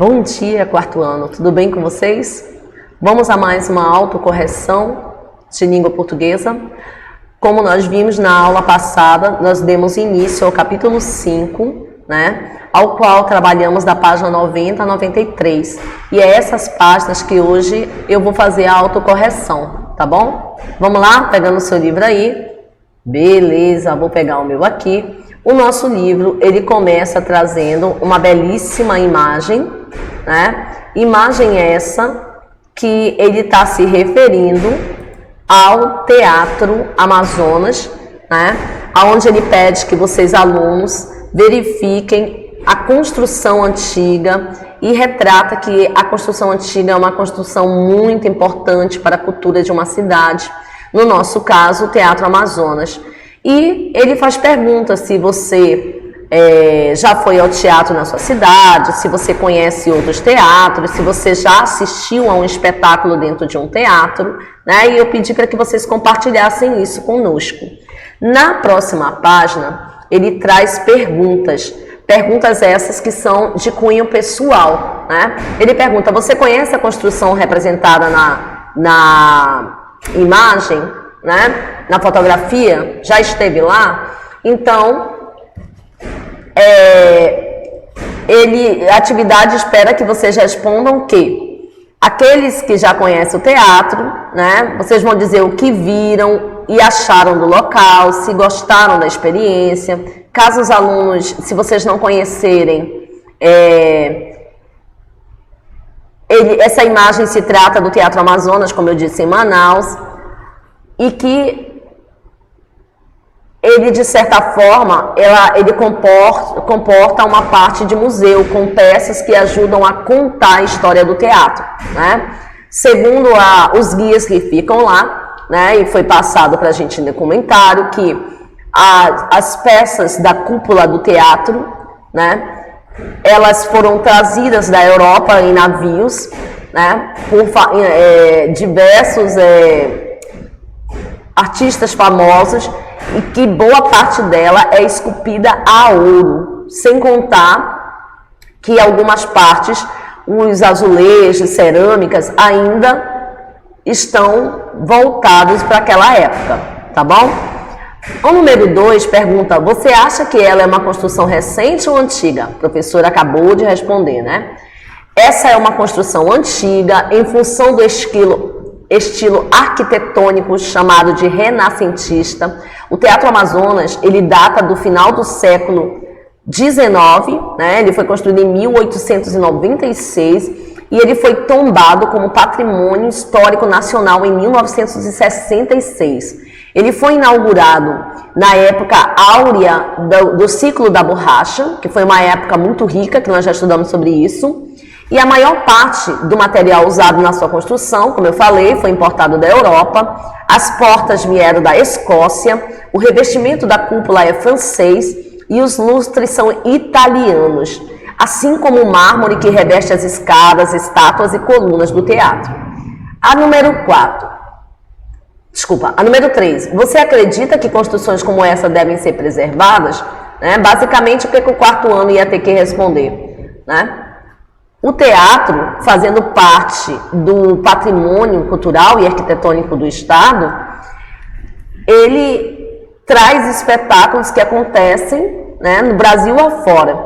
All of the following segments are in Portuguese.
Bom dia, quarto ano, tudo bem com vocês? Vamos a mais uma autocorreção de língua portuguesa. Como nós vimos na aula passada, nós demos início ao capítulo 5, ao qual trabalhamos da página 90 a 93. E é essas páginas que hoje eu vou fazer a autocorreção, tá bom? Vamos lá, pegando o seu livro aí. Beleza, vou pegar o meu aqui. O nosso livro, ele começa trazendo uma belíssima imagem, Imagem essa que ele está se referindo ao Teatro Amazonas, onde ele pede que vocês, alunos, verifiquem a construção antiga e retrata que a construção antiga é uma construção muito importante para a cultura de uma cidade, no nosso caso, o Teatro Amazonas. E ele faz perguntas se você já foi ao teatro na sua cidade, se você conhece outros teatros, se você já assistiu a um espetáculo dentro de um teatro, E eu pedi para que vocês compartilhassem isso conosco. Na próxima página, ele traz perguntas essas que são de cunho pessoal, Ele pergunta, você conhece a construção representada na imagem, na fotografia? Já esteve lá? Então, a atividade espera que vocês respondam que aqueles que já conhecem o teatro, vocês vão dizer o que viram e acharam do local, se gostaram da experiência. Caso os alunos, se vocês não conhecerem, essa imagem se trata do Teatro Amazonas, como eu disse, em Manaus, e que ele, de certa forma, ele comporta uma parte de museu, com peças que ajudam a contar a história do teatro, Segundo os guias que ficam lá, e foi passado para a gente no comentário, que as peças da cúpula do teatro, elas foram trazidas da Europa em navios, por diversos artistas famosos, e que boa parte dela é esculpida a ouro, sem contar que algumas partes, os azulejos, cerâmicas, ainda estão voltados para aquela época, tá bom? O número 2 pergunta, você acha que ela é uma construção recente ou antiga? A professora acabou de responder, Essa é uma construção antiga, em função do estilo arquitetônico chamado de renascentista. O Teatro Amazonas, ele data do final do século XIX, ele foi construído em 1896 e ele foi tombado como patrimônio histórico nacional em 1966. Ele foi inaugurado na época áurea do ciclo da borracha, que foi uma época muito rica, que nós já estudamos sobre isso. E a maior parte do material usado na sua construção, como eu falei, foi importado da Europa. As portas vieram da Escócia, o revestimento da cúpula é francês e os lustres são italianos, assim como o mármore que reveste as escadas, estátuas e colunas do teatro. A número 3. Você acredita que construções como essa devem ser preservadas? Basicamente, o que o quarto ano ia ter que responder, O teatro, fazendo parte do patrimônio cultural e arquitetônico do Estado, ele traz espetáculos que acontecem no Brasil afora.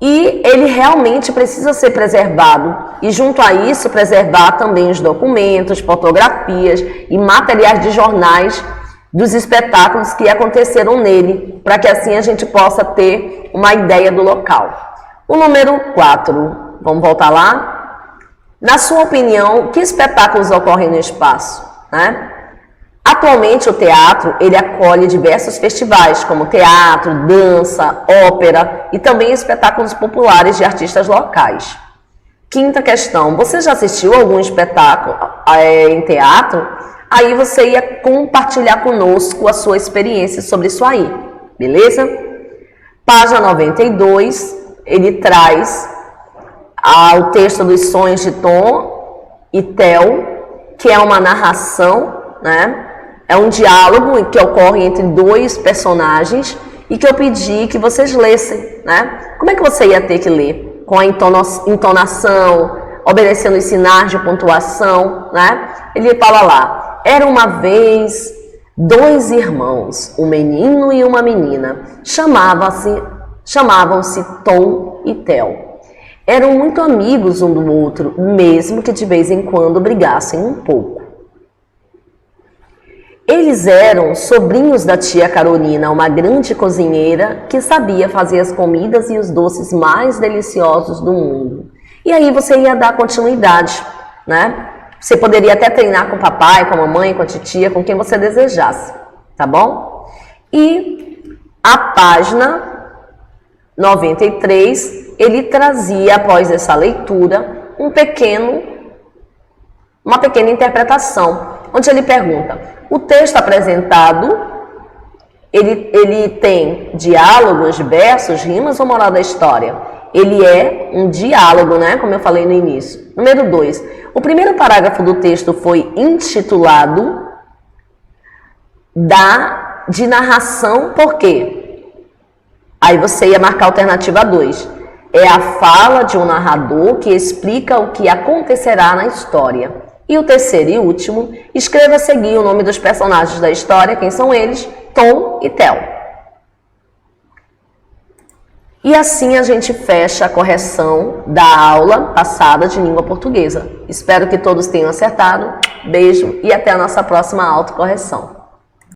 E ele realmente precisa ser preservado. E junto a isso, preservar também os documentos, fotografias e materiais de jornais dos espetáculos que aconteceram nele, para que assim a gente possa ter uma ideia do local. O número 4. Vamos voltar lá? Na sua opinião, que espetáculos ocorrem no espaço? Atualmente, o teatro, ele acolhe diversos festivais, como teatro, dança, ópera e também espetáculos populares de artistas locais. Quinta questão, você já assistiu a algum espetáculo em teatro? Aí você ia compartilhar conosco a sua experiência sobre isso aí, beleza? Página 92, ele traz o texto dos sonhos de Tom e Theo, que é uma narração, É um diálogo que ocorre entre dois personagens e que eu pedi que vocês lessem, Como é que você ia ter que ler? com a entonação, obedecendo os sinais de pontuação, né? Ele fala lá: era uma vez 2 irmãos, um menino e uma menina. Chamavam-se Tom e Theo. Eram muito amigos um do outro, mesmo que de vez em quando brigassem um pouco. Eles eram sobrinhos da tia Carolina, uma grande cozinheira que sabia fazer as comidas e os doces mais deliciosos do mundo. E aí você ia dar continuidade, né? Você poderia até treinar com o papai, com a mamãe, com a titia, com quem você desejasse, tá bom? E a página 93, ele trazia, após essa leitura, uma pequena interpretação, onde ele pergunta: o texto apresentado, ele tem diálogos, versos, rimas ou moral da história? Ele é um diálogo, né? Como eu falei no início. Número 2. O primeiro parágrafo do texto foi intitulado de narração, por quê? Aí você ia marcar a alternativa 2. É a fala de um narrador que explica o que acontecerá na história. E o terceiro e último, escreva a seguir o nome dos personagens da história, quem são eles? Tom e Theo. E assim a gente fecha a correção da aula passada de língua portuguesa. Espero que todos tenham acertado. Beijo e até a nossa próxima autocorreção.